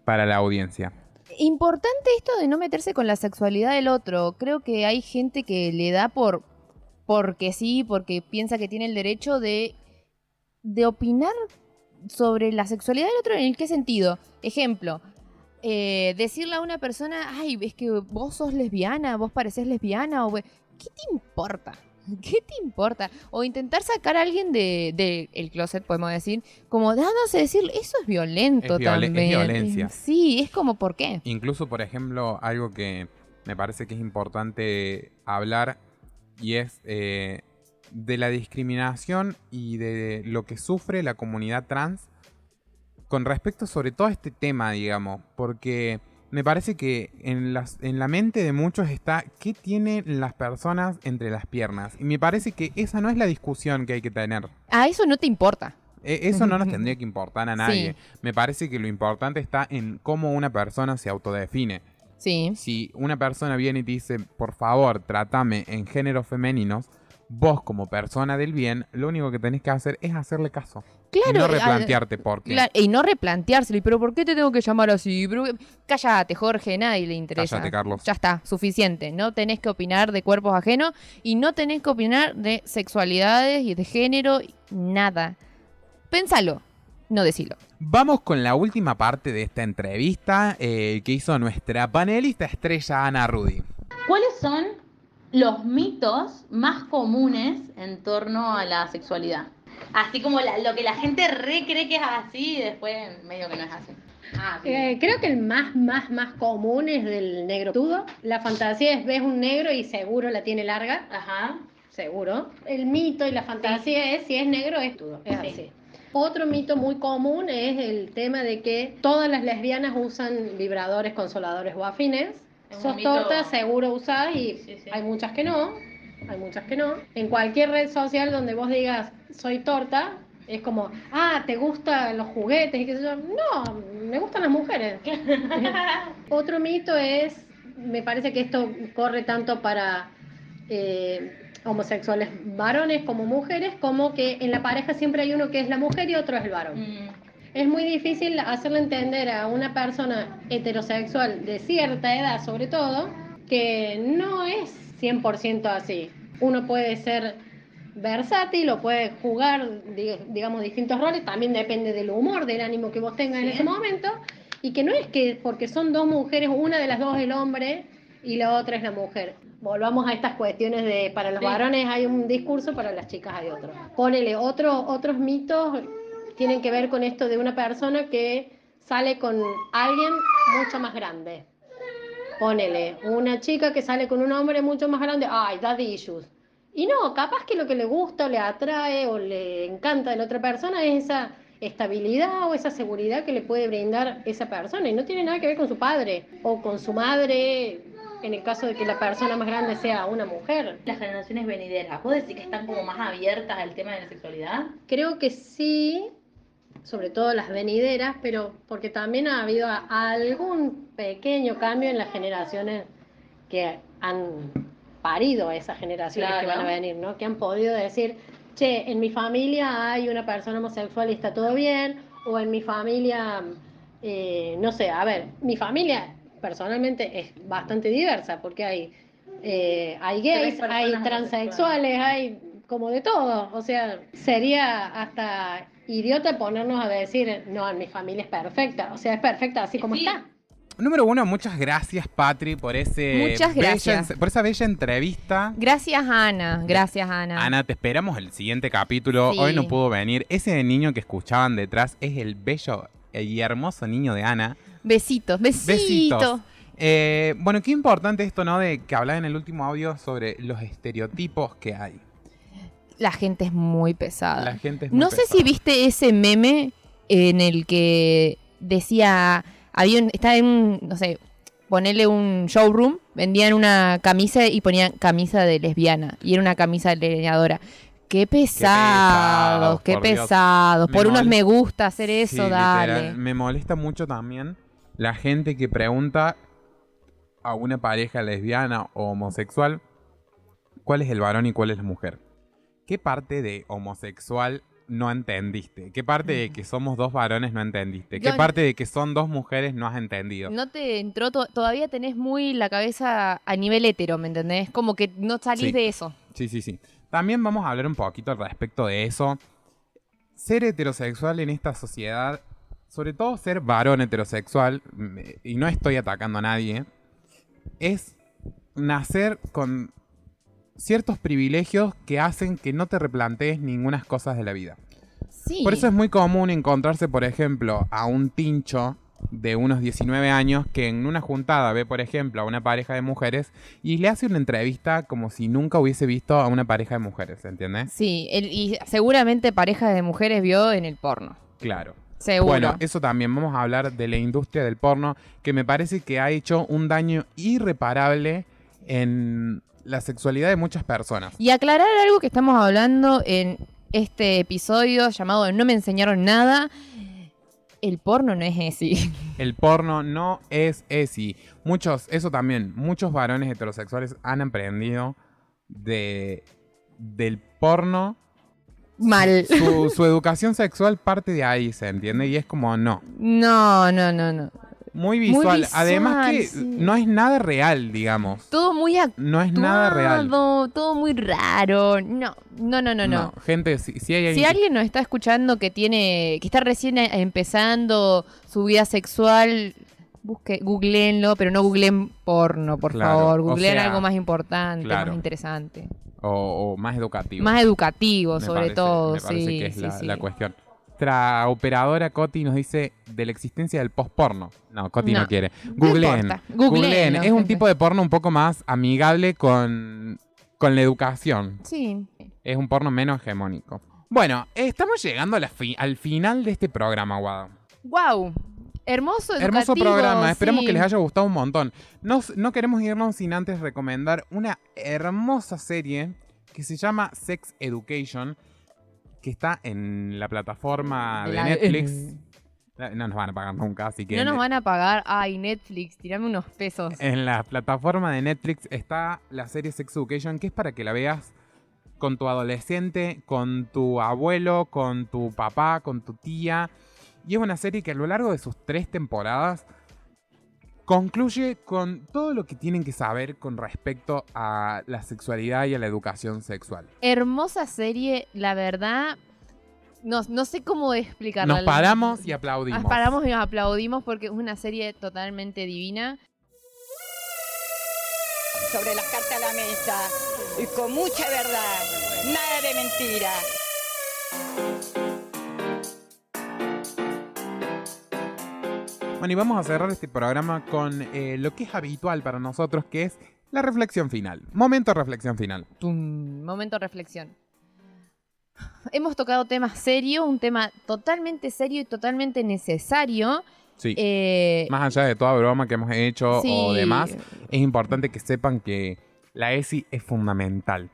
para la audiencia.
Importante esto de no meterse con la sexualidad del otro. Creo que hay gente que le da porque sí, porque piensa que tiene el derecho de opinar sobre la sexualidad del otro. ¿En el qué sentido? Ejemplo, decirle a una persona, ay, es que vos sos lesbiana, vos parecés lesbiana, o ¿qué te importa? ¿Qué te importa? O intentar sacar a alguien de el closet, podemos decir, como dándose a decir, eso es violento también.
Es violencia.
Sí, es como, ¿por qué?
Incluso, por ejemplo, algo que me parece que es importante hablar y es de la discriminación y de lo que sufre la comunidad trans con respecto sobre todo a este tema, digamos, porque me parece que en la mente de muchos está qué tienen las personas entre las piernas. Y me parece que esa no es la discusión que hay que tener.
A eso no te importa.
Eso no nos tendría que importar a nadie.
Sí.
Me parece que lo importante está en cómo una persona se autodefine.
Sí.
Si una persona viene y te dice, por favor, trátame en géneros femeninos, vos como persona del bien, lo único que tenés que hacer es hacerle caso.
Claro,
y no replantearte por qué.
Y no replanteárselo. ¿Pero por qué te tengo que llamar así? Cállate, Jorge, nadie le interesa.
Cállate, Carlos.
Ya está, suficiente. No tenés que opinar de cuerpos ajenos y no tenés que opinar de sexualidades y de género, nada. Pénsalo, no decilo.
Vamos con la última parte de esta entrevista que hizo nuestra panelista estrella Ana Rudy.
¿Cuáles son los mitos más comunes en torno a la sexualidad? Así como lo que la gente cree que es así y después medio que no es así.
Creo que el más común es del negro tudo. La fantasía es ves un negro y seguro la tiene larga.
Ajá.
Seguro. El mito y la fantasía es si es negro es tudo. Es así. Otro mito muy común es el tema de que todas las lesbianas usan vibradores, consoladores o afines. Sos torta, seguro usás y
Sí.
hay muchas que no. Hay muchas que no. En cualquier red social donde vos digas soy torta, es como, ¿te gustan los juguetes? Y qué sé yo. No, me gustan las mujeres. Otro mito es, me parece que esto corre tanto para homosexuales varones como mujeres, como que en la pareja siempre hay uno que es la mujer y otro es el varón. Es muy difícil hacerle entender a una persona heterosexual de cierta edad, sobre todo, que no es 100% así. Uno puede ser versátil o puede jugar, digamos, distintos roles, también depende del humor, del ánimo que vos tengas en ese momento, y que no es que porque son dos mujeres, una de las dos es el hombre y la otra es la mujer. Volvamos a estas cuestiones de para los varones hay un discurso, para las chicas hay otro. Ponele otros mitos tienen que ver con esto de una persona que sale con alguien mucho más grande. Ponele, una chica que sale con un hombre mucho más grande, daddy issues. Y no, capaz que lo que le gusta o le atrae o le encanta de la otra persona es esa estabilidad o esa seguridad que le puede brindar esa persona. Y no tiene nada que ver con su padre o con su madre, en el caso de que la persona más grande sea una mujer.
Las generaciones venideras, ¿vos decís que están como más abiertas al tema de la sexualidad?
Creo que sí, sobre todo las venideras, pero porque también ha habido algún pequeño cambio en las generaciones que han parido a esas generaciones que van a venir, ¿no? Que han podido decir, che, en mi familia hay una persona homosexual y está todo bien, o en mi familia, no sé, a ver, mi familia personalmente es bastante diversa, porque hay gays, hay transexuales, hay como de todo. O sea, sería hasta idiota ponernos a decir, no, en mi familia es perfecta. O sea, es perfecta así como está.
Número 1, muchas gracias, Patri, por
Muchas gracias.
por esa bella entrevista.
Gracias, Ana. Gracias, Ana.
Ana, te esperamos el siguiente capítulo.
Sí.
Hoy no pudo venir. Ese niño que escuchaban detrás es el bello y hermoso niño de Ana.
Besitos, besitos.
Bueno, qué importante esto, ¿no? De que hablaba en el último audio sobre los estereotipos que hay.
La gente es muy pesada.
La gente es muy
No
pesada.
sé si viste ese meme en el que decía, estaba en un, no sé, ponerle un showroom, vendían una camisa y ponían camisa de lesbiana. Y era una camisa de leñadora. Qué pesados, qué
por Dios.
pesados.
Me
Por unos
molesta.
me gusta hacer eso,
Sí,
dale.
literal. Me molesta mucho también la gente que pregunta a una pareja lesbiana o homosexual cuál es el varón y cuál es la mujer. ¿Qué parte de homosexual no entendiste? ¿Qué parte de que somos dos varones no entendiste? ¿Qué
Yo-
parte de que son dos mujeres no has entendido?
No te entró, todavía tenés muy la cabeza a nivel hetero, ¿me entendés? Como que no salís
Sí.
de eso.
Sí. También vamos a hablar un poquito al respecto de eso. Ser heterosexual en esta sociedad, sobre todo ser varón heterosexual, y no estoy atacando a nadie, es nacer con ciertos privilegios que hacen que no te replantees ninguna cosas de la vida.
Sí.
Por eso es muy común encontrarse, por ejemplo, a un tincho de unos 19 años que en una juntada ve, por ejemplo, a una pareja de mujeres y le hace una entrevista como si nunca hubiese visto a una pareja de mujeres, ¿entiendes?
Sí, y seguramente parejas de mujeres vio en el porno.
Claro.
Seguro.
Bueno, eso también. Vamos a hablar de la industria del porno, que me parece que ha hecho un daño irreparable en la sexualidad de muchas personas.
Y aclarar algo que estamos hablando en este episodio llamado No me enseñaron nada. El porno no es así.
El porno no es esi. Eso también, muchos varones heterosexuales han aprendido del porno.
Mal.
Su educación sexual parte de ahí, ¿se entiende? Y es como, no.
No.
Muy visual.
visual,
Además que
sí.
no es nada real, digamos.
Todo muy actuado,
No es nada real.
todo muy raro. No.
Gente, si hay
Si
alguien
alguien nos está escuchando que está recién empezando su vida sexual, googleenlo, pero no googleen porno, por
Claro,
favor.
o
Googleen
sea,
algo más importante,
claro.
más interesante.
o más educativo.
Más educativo,
Me
sobre
parece-
todo.
Me parece
sí,
que es
sí.
la cuestión. Nuestra operadora Coti nos dice de la existencia del postporno. No, Coti no
No,
quiere.
no
Googleen.
importa. Googleenlo,
Es un
gente.
tipo de porno un poco más amigable con la educación.
Sí.
Es un porno menos hegemónico. Bueno, estamos llegando al final de este programa, Guado.
¡Wow! Hermoso,
Hermoso
educativo,
programa, esperemos
sí.
que les haya gustado un montón. No queremos irnos sin antes recomendar una hermosa serie que se llama Sex Education, que está en la plataforma de Netflix. No nos van a pagar nunca, así que
No nos van a pagar. Ay, Netflix, tirame unos pesos.
en la plataforma de Netflix está la serie Sex Education, que es para que la veas con tu adolescente, con tu abuelo, con tu papá, con tu tía. Y es una serie que a lo largo de sus 3 temporadas concluye con todo lo que tienen que saber con respecto a la sexualidad y a la educación sexual.
Hermosa serie, la verdad. No sé cómo explicarla.
Nos paramos y aplaudimos.
Nos paramos y nos aplaudimos porque es una serie totalmente divina.
Sobre las cartas a la mesa y con mucha verdad, nada de mentira.
Bueno, y vamos a cerrar este programa con lo que es habitual para nosotros, que es la reflexión final. Momento de reflexión final.
¡Tum! Momento de reflexión. Hemos tocado temas serios, un tema totalmente serio y totalmente necesario.
Sí.
Eh,
Más allá de toda broma que hemos hecho
sí.
o demás, es importante que sepan que la ESI es fundamental.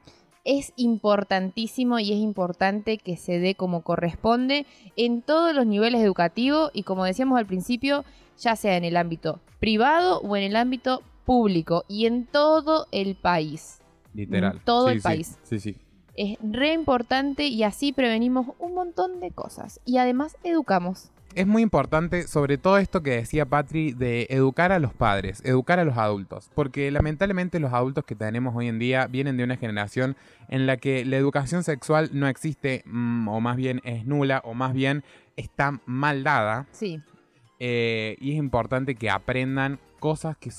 Es importantísimo y es importante que se dé como corresponde en todos los niveles educativos y como decíamos al principio, ya sea en el ámbito privado o en el ámbito público y en todo el país.
Literal.
En todo
Sí,
el
sí,
país.
Sí, sí.
Es re importante y así prevenimos un montón de cosas. Y además educamos.
Es muy importante, sobre todo esto que decía Patri, de educar a los padres, educar a los adultos. Porque lamentablemente los adultos que tenemos hoy en día vienen de una generación en la que la educación sexual no existe, o más bien es nula, o más bien está mal dada.
Sí.
Y es importante que aprendan cosas que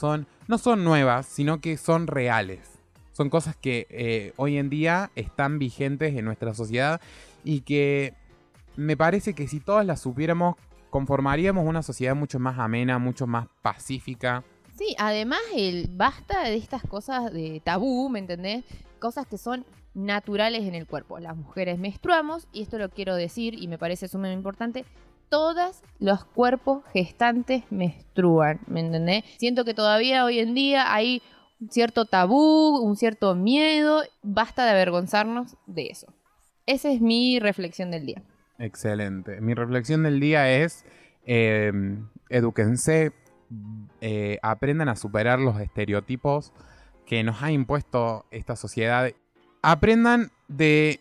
no son nuevas, sino que son reales. Son cosas que hoy en día están vigentes en nuestra sociedad y que me parece que si todas las supiéramos, conformaríamos una sociedad mucho más amena, mucho más pacífica.
Sí, además basta de estas cosas de tabú, ¿me entendés? Cosas que son naturales en el cuerpo. Las mujeres menstruamos, y esto lo quiero decir y me parece sumamente importante, todos los cuerpos gestantes menstruan, ¿me entendés? Siento que todavía hoy en día hay un cierto tabú, un cierto miedo, basta de avergonzarnos de eso. Esa es mi reflexión del día.
Excelente. Mi reflexión del día es, edúquense, aprendan a superar los estereotipos que nos ha impuesto esta sociedad. Aprendan de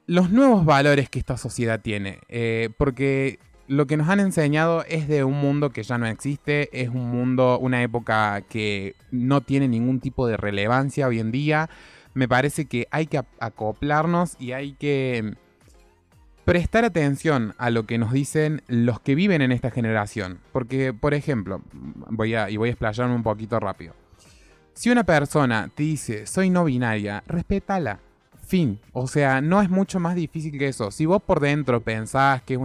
los nuevos valores que esta sociedad tiene, porque lo que nos han enseñado es de un mundo que ya no existe, es un mundo, una época que no tiene ningún tipo de relevancia hoy en día. Me parece que hay que acoplarnos y hay que prestar atención a lo que nos dicen los que viven en esta generación. Porque, por ejemplo, voy a explayarme un poquito rápido. Si una persona te dice, soy no binaria, respétala. Fin. O sea, no es mucho más difícil que eso. Si vos por dentro pensás que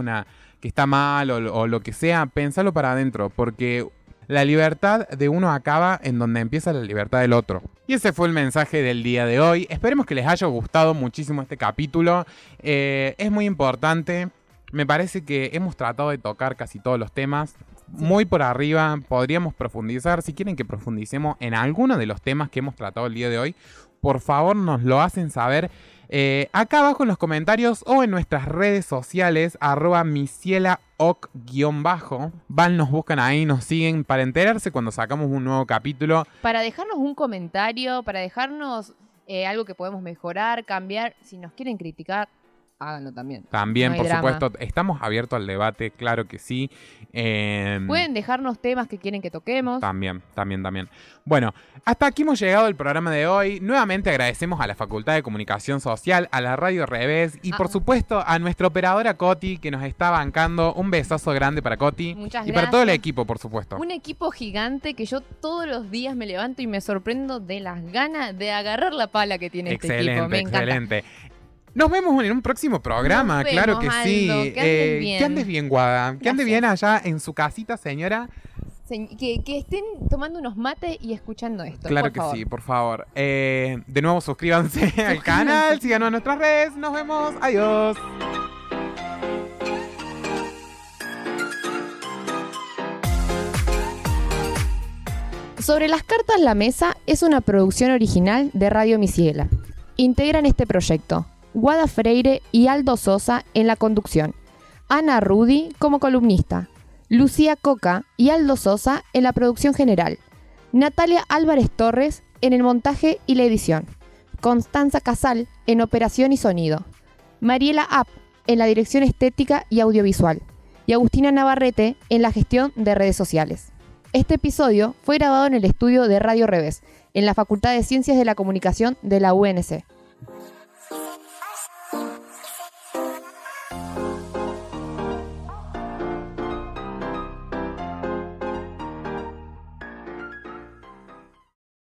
está mal o lo que sea, pensalo para adentro. Porque la libertad de uno acaba en donde empieza la libertad del otro. Y ese fue el mensaje del día de hoy. Esperemos que les haya gustado muchísimo este capítulo. Es muy importante. Me parece que hemos tratado de tocar casi todos los temas. Muy por arriba. Podríamos profundizar. Si quieren que profundicemos en alguno de los temas que hemos tratado el día de hoy, por favor nos lo hacen saber acá abajo en los comentarios o en nuestras redes sociales, @micielaoc_. Van, nos buscan ahí, nos siguen para enterarse cuando sacamos un nuevo capítulo.
Para dejarnos un comentario, para dejarnos algo que podemos mejorar, cambiar. Si nos quieren criticar, háganlo también.
También,
no
por
drama.
supuesto, estamos abiertos al debate, claro que sí.
Pueden dejarnos temas que quieren que toquemos.
También. Bueno, hasta aquí hemos llegado al programa de hoy. Nuevamente agradecemos a la Facultad de Comunicación Social, a la Radio Revés y por supuesto a nuestra operadora Coti, que nos está bancando. Un besazo grande para Coti.
Muchas
y
gracias.
para todo el equipo, por supuesto.
Un equipo gigante que yo todos los días me levanto y me sorprendo de las ganas de agarrar la pala que tiene este equipo. Me encanta.
Excelente. Nos vemos en un próximo programa,
Nos
claro
vemos,
que sí.
Aldo, que andes bien.
Que andes bien, Guada. Que andes
Gracias.
bien allá en su casita, señora.
Que estén tomando unos mates y escuchando esto.
Claro
por
que
favor.
sí, por favor. De nuevo, suscríbanse al canal, síganos en nuestras redes. Nos vemos. Adiós.
Sobre las cartas la mesa es una producción original de Radio Miciela. Integran este proyecto Guada Freire y Aldo Sosa en la conducción, Ana Rudy como columnista, Lucía Coca y Aldo Sosa en la producción general, Natalia Álvarez Torres en el montaje y la edición, Constanza Casal en operación y sonido, Mariela App en la dirección estética y audiovisual y Agustina Navarrete en la gestión de redes sociales. Este episodio fue grabado en el estudio de Radio Revés, en la Facultad de Ciencias de la Comunicación de la UNC.